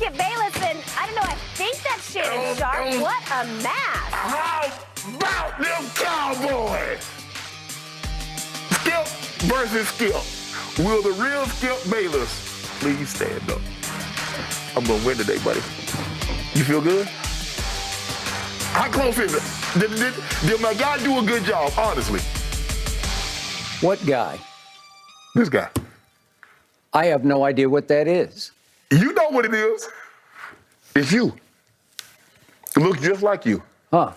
Skip Bayless, and I don't know, I think that's Shannon Sharp. What a mask. How about them Cowboys? Skip versus Skip. Will the real Skip Bayless please stand up? I'm going to win today, buddy. You feel good? How close is it? Did my guy do a good job, honestly? What guy? This guy. I have no idea what that is. You know what it is. It's you. It looks just like you. Huh.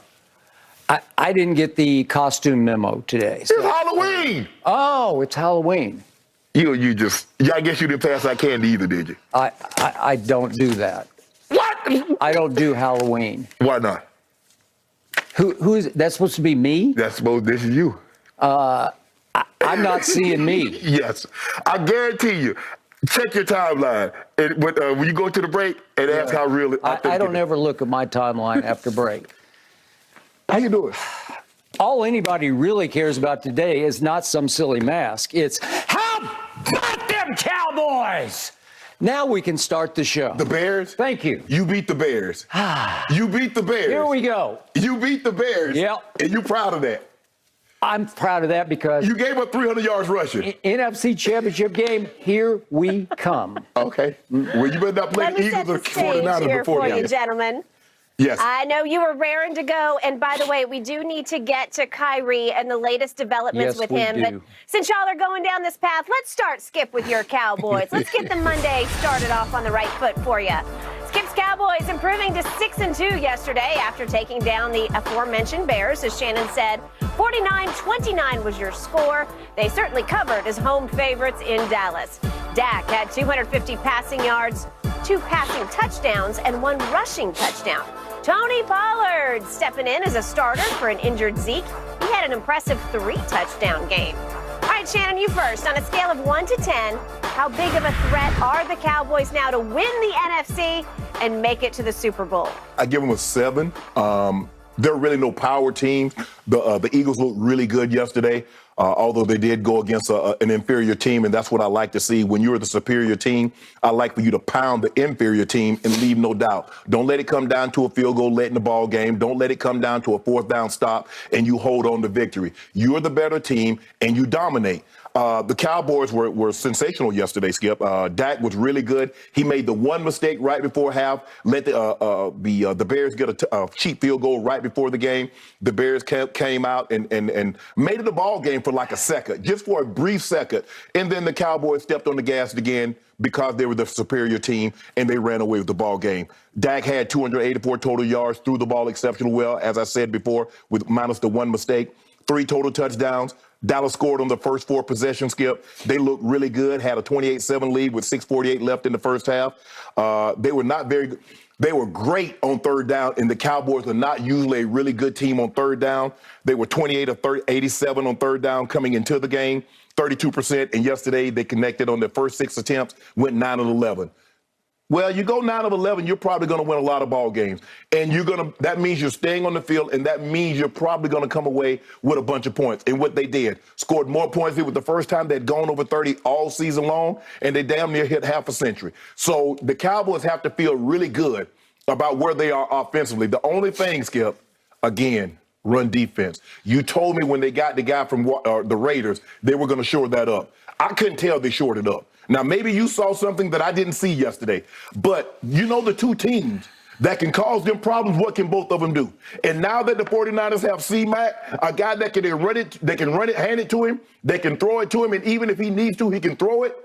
I didn't get the costume memo today. It's Halloween. Oh, it's Halloween. I guess you didn't pass out candy either, did you? I don't do that. What? I don't do Halloween. Why not? Who is it? That's supposed to be me? This is you. I'm not seeing me. Yes. I guarantee you. Check your timeline when you go to the break and ask how real it is. I don't ever look at my timeline after break. How you doing? All anybody really cares about today is not some silly mask. It's how about them Cowboys? Now we can start the show. The Bears? Thank you. You beat the Bears. You beat the Bears. Here we go. You beat the Bears. Yep. And you proud of that? I'm proud of that because you gave up 300 yards rushing. NFC Championship game, here we come. Okay. Well, you better not play the Eagles or 49ers before you, gentlemen. Yes. I know you were raring to go. And by the way, we do need to get to Kyrie and the latest developments with him. But since y'all are going down this path, let's start, Skip, with your Cowboys. Let's get the Monday started off on the right foot for you. Skip's Cowboys improving to 6-2 yesterday after taking down the aforementioned Bears. As Shannon said, 49-29 was your score. They certainly covered as home favorites in Dallas. Dak had 250 passing yards, 2 passing touchdowns, and 1 rushing touchdown. Tony Pollard stepping in as a starter for an injured Zeke. He had an impressive 3-touchdown game. All right, Shannon, you first. On a scale of 1 to 10, how big of a threat are the Cowboys now to win the NFC and make it to the Super Bowl? I give them a 7. There are really no power teams. The Eagles looked really good yesterday, although they did go against an inferior team, and that's what I like to see. When you're the superior team, I like for you to pound the inferior team and leave no doubt. Don't let it come down to a field goal late in the ball game. Don't let it come down to a 4th down stop and you hold on to victory. You're the better team, and you dominate. The Cowboys were sensational yesterday, Skip. Dak was really good. He made the one mistake right before half, let the Bears get a cheap field goal right before the game. The Bears came out and made it a ball game for like a second, just for a brief second. And then the Cowboys stepped on the gas again because they were the superior team, and they ran away with the ball game. Dak had 284 total yards, threw the ball exceptionally well, as I said before, with minus the 1 mistake. 3 total touchdowns. Dallas scored on the first 4 possessions, Skip. They looked really good, had a 28-7 lead with 6:48 left in the first half. They were not very good. They were great on 3rd down, and the Cowboys are not usually a really good team on 3rd down. They were 28 of 87 on 3rd down coming into the game, 32%. And yesterday they connected on their first 6 attempts, went 9 of 11. Well, you go 9 of 11, you're probably going to win a lot of ball games. And that means you're staying on the field, and that means you're probably going to come away with a bunch of points. And what they did, scored more points. It was the first time they'd gone over 30 all season long, and they damn near hit half a century. So the Cowboys have to feel really good about where they are offensively. The only thing, Skip, again, run defense. You told me when they got the guy from the Raiders, they were going to shore that up. I couldn't tell they shored it up. Now, maybe you saw something that I didn't see yesterday, but you know the 2 teams that can cause them problems, what can both of them do? And now that the 49ers have C-Mac, a guy that can run it, hand it to him, they can throw it to him, and even if he needs to, he can throw it,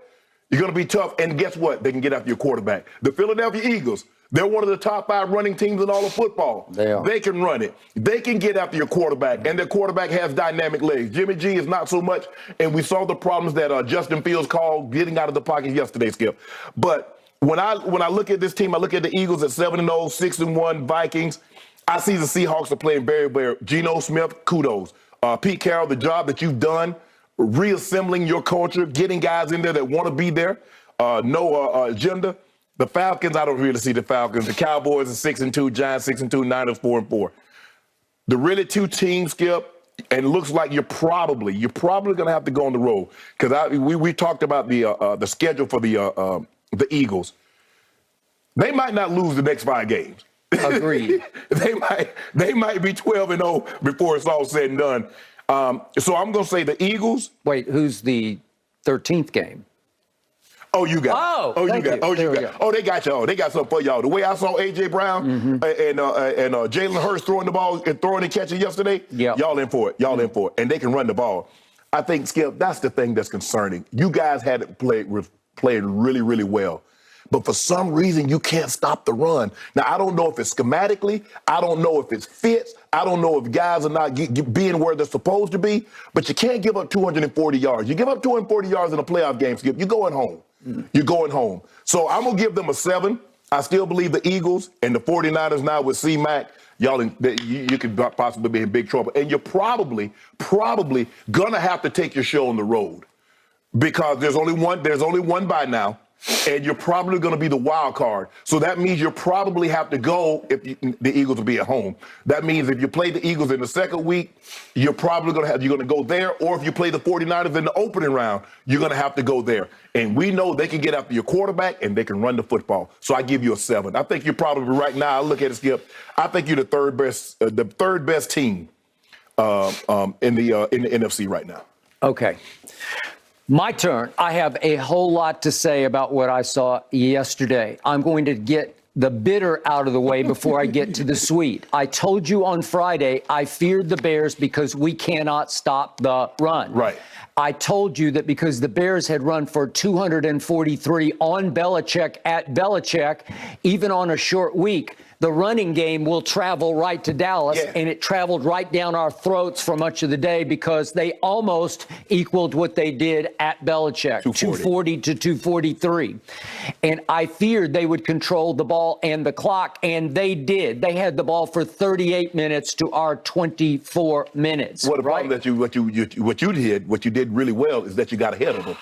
you're going to be tough. And guess what? They can get after your quarterback. The Philadelphia Eagles, they're one of the top 5 running teams in all of football. They can run it. They can get after your quarterback, and their quarterback has dynamic legs. Jimmy G is not so much, and we saw the problems that Justin Fields called getting out of the pocket yesterday, Skip. But when I look at this team, I look at the Eagles at 7-0, 6-1, Vikings. I see the Seahawks are playing very, very. Geno Smith, kudos. Pete Carroll, the job that you've done, reassembling your culture, getting guys in there that want to be there, no agenda. The Falcons, I don't really see the Falcons. The Cowboys are 6-2, Giants 6-2, Niners 4-4. The really 2 teams, Skip, and it looks like you're probably going to have to go on the road because we talked about the schedule for the Eagles. they might not lose the next 5 games. Agreed. they might be 12-0 before it's all said and done. So I'm going to say the Eagles. Wait, who's the 13th game? Oh, you got. Oh, you got. you. Oh, there you got. Oh, they got y'all. They got something for y'all. The way I saw A.J. Brown and Jalen Hurts throwing the ball and throwing and catching yesterday, y'all in for it. Y'all in for it, and they can run the ball. I think, Skip, that's the thing that's concerning. You guys had it played really, really well. But for some reason, you can't stop the run. Now, I don't know if it's schematically. I don't know if it's fits. I don't know if guys are not being where they're supposed to be. But you can't give up 240 yards. You give up 240 yards in a playoff game, Skip, you're going home. You're going home. So I'm going to give them a 7. I still believe the Eagles and the 49ers now with C-Mac, you could possibly be in big trouble. And you're probably going to have to take your show on the road because there's only one bye now. And you're probably going to be the wild card. So that means you'll probably have to go if the Eagles will be at home. That means if you play the Eagles in the second week, you're probably going to go there. Or if you play the 49ers in the opening round, you're going to have to go there. And we know they can get after your quarterback and they can run the football. So I give you a 7. I think you're probably right now. I look at it, Skip. I think you're the third best team in the NFC right now. Okay. My turn. I have a whole lot to say about what I saw yesterday. I'm going to get the bitter out of the way before I get to the sweet. I told you on Friday I feared the Bears because we cannot stop the run. Right. I told you that because the Bears had run for 243 on Belichick at Belichick, even on a short week, the running game will travel right to Dallas, and it traveled right down our throats for much of the day because they almost equaled what they did at Belichick, 240 to 243. And I feared they would control the ball and the clock, and they did. They had the ball for 38 minutes to our 24 minutes. Well, the problem that what you did really well is that you got ahead of them.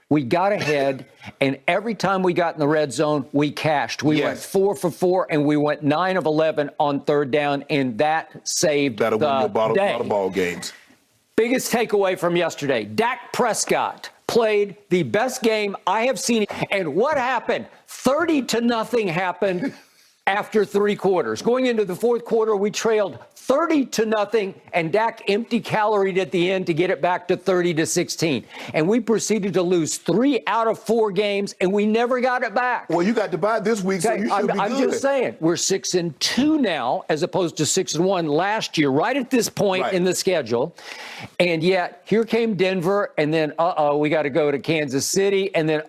We got ahead, and every time we got in the red zone, we cashed. We went 4 for 4, and we went 9 of 11 on third down, and that saved the day. That'll win you a lot of ball games. Biggest takeaway from yesterday, Dak Prescott played the best game I have seen. And what happened? 30-0 happened after 3 quarters. Going into the fourth quarter, we trailed 30-0, and Dak empty-caloried at the end to get it back to 30-16. And we proceeded to lose 3 out of 4 games, and we never got it back. Well, you got to buy this week, so you should be good. I'm just saying, we're 6-2 now, as opposed to 6-1 last year, right at this point in the schedule. And yet, here came Denver, and then, we got to go to Kansas City, and then,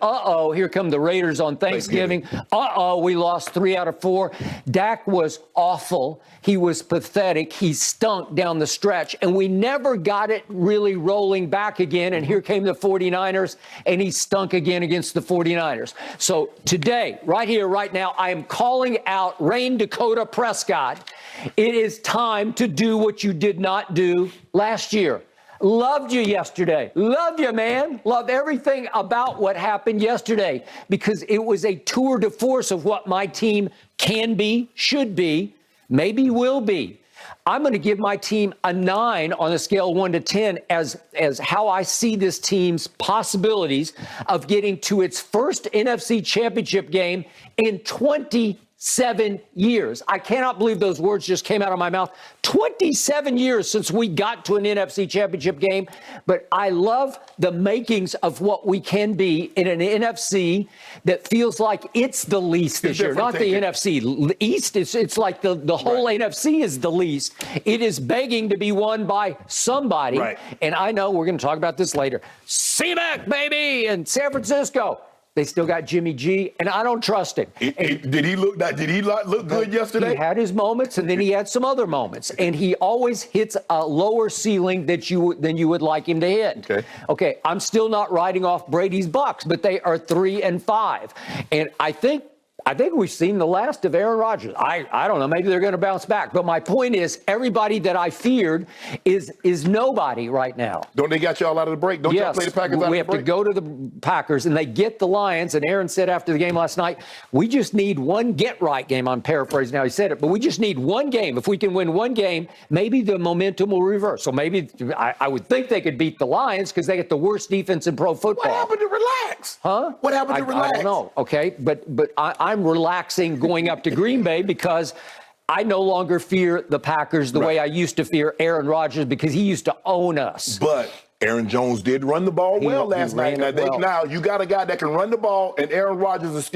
here come the Raiders on Thanksgiving. We lost 3 out of 4. Dak was awful. He was pathetic. He stunk down the stretch, and we never got it really rolling back again. And here came the 49ers, and he stunk again against the 49ers. So today, right here, right now, I am calling out Rain Dakota Prescott. It is time to do what you did not do last year. Loved you yesterday. Love you, man. Love everything about what happened yesterday because it was a tour de force of what my team can be, should be, maybe will be. I'm going to give my team a 9 on a scale of 1 to 10 as how I see this team's possibilities of getting to its first NFC championship game in 27 years. I cannot believe those words just came out of my mouth. 27 years since we got to an NFC championship game, but I love the makings of what we can be in an NFC that feels like it's the least this year, not the NFC East. It's like the whole NFC is the least. It is begging to be won by somebody. And I know we're going to talk about this later. C-Mac, baby, in San Francisco. They still got Jimmy G, and I don't trust him. Did he look good yesterday? He had his moments, and then he had some other moments. And he always hits a lower ceiling than you would like him to hit. Okay, I'm still not writing off Brady's Bucks, but they are 3-5. And I think we've seen the last of Aaron Rodgers. I don't know. Maybe they're going to bounce back. But my point is, everybody that I feared is nobody right now. Don't they got y'all out of the break? Don't y'all play the Packers out of the break? We have to go to the Packers, and they get the Lions. And Aaron said after the game last night, we just need one get-right game. I'm paraphrasing how he said it. But we just need one game. If we can win one game, maybe the momentum will reverse. So maybe I would think they could beat the Lions because they get the worst defense in pro football. What happened to relax? Huh? What happened to relax? I don't know. Okay, but I'm relaxing going up to Green Bay because I no longer fear the Packers the way I used to fear Aaron Rodgers because he used to own us. But Aaron Jones did run the ball well last night. Now you got a guy that can run the ball, and Aaron Rodgers is still